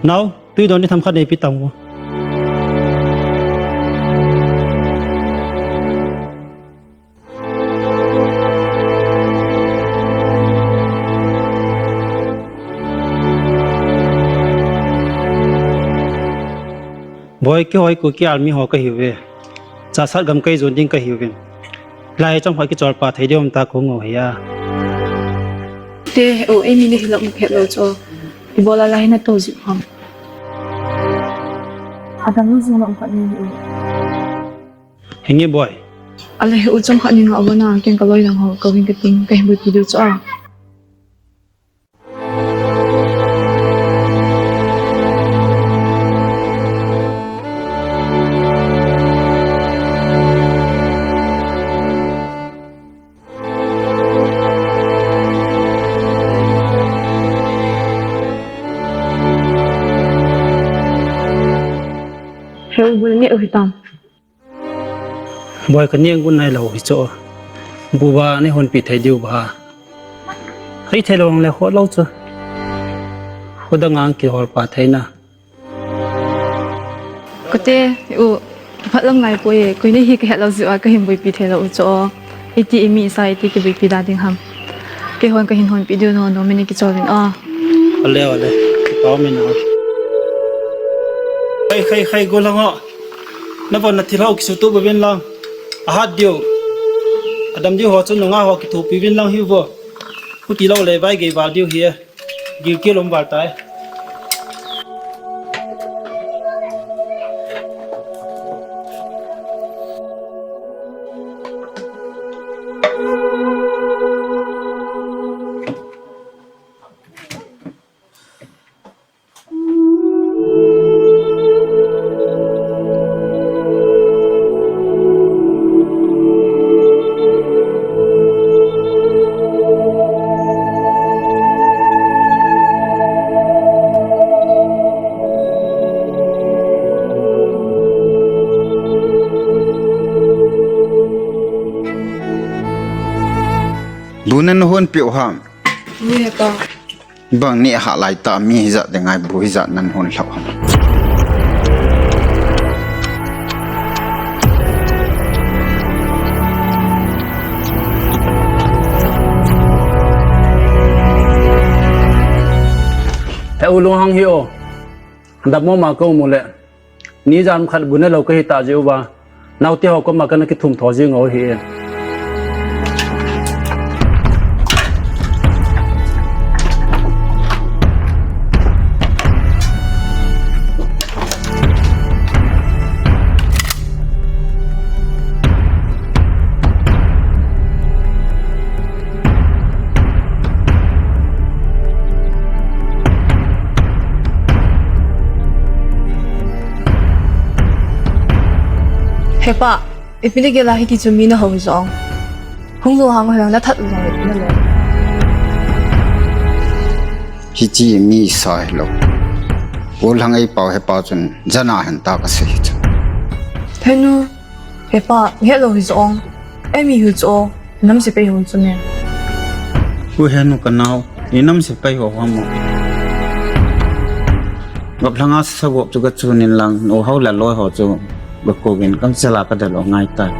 น้าตุ้ยโดนที่ทำข้าในพิตังวะบอยกี่หอยกูกี่อาร์มีหัวก็หิวเวจ่าสัตว์กำไก่จนดิ้งก็หิวเป็นลายจังหวะกี่จอดป่าไทยเดียวมันตาคงเอาเฮียเด้โอ้เอ็มีนี่หลับมุกเห็ดเราจ้ะอีบอลอะไรน่ะโตจิพังอาดัมรู้สึกหลับขันนี่เฮงเงี้ยบอยอะไรอุจจาระนี่งาวันน่ะเก่งก็ลอยหลังเขาก็วิ่งกระติ้งก็เห็นบุตรดูจ้ะเฮ้ยบุญเนี่ยอุตามบอยกันเนี่ยกุนนายเราหิโจบัวนี่คนปิดไทยเดียวบ้าเฮ้ยไทยเราเลยหัวเราจ้ะหัวดังงานกี่หัวป่าไทยนะก็เต้อุพัดลมไงปุ้ยกุยนี่ฮิกเห็ดเราสิว่าก็เห็นบุยปีเทเราอุจ้ะไอทีมีสายที่ก็บุยปีดาดิ่งหำเกี่ยวกับเห็นคนปีเดียวนอนไม่ได้กิจวัตรอ่ะอะไรต่อไม่นานใครกูลังอ่ะนับวันนัดที่เราคิดตัวเป็นลังอาหารเดียวอดัมเดียวหัวจนงาหัวคิดถูกเป็นลังหิวบ่ผู้ที่เราเลยไปเก็บบาลเดียวเฮียกินเกี่ยวลมบาลตายดูนั่นหุ่นเปียวหามนี่ก็บางนี่หาลายตามีหิจัดยังไงบุหิจัดนั่นหุ่นเหล่าหามเฮ้ยลุงฮังฮิโอดับมั่วมาก็หมดเลยนี่จำขัดบุญเราก็ฮิตาเจ้าบ้านาที่เขาก็มากันคิดทุ่มทอจิงเอาเฮียเฮ้ยป้าอีพีนี้กี่ลาฮิกิจุมีน่ะหัวจองหงตัวหางเหงน่ะทัดลงเลยนั่นแหละฮิจิมีสายหลอกโอลังไอเป่าให้ป่าจนจะน่าเห็นตากระเสียจังเฮ้ยนู้เฮ้ยป้าเฮ้ยเราหัวจองเอ็มีหัวจองน้ำสิไปหัวจงเนี่ยกูเห็นนุกันเอาอีน้ำสิไปหัวหมดกับทางอาสวบจุกจูนินลังโอเขาหลั่นลอยหัวจูบกโกวินกังสลากระเดลง่ายตาย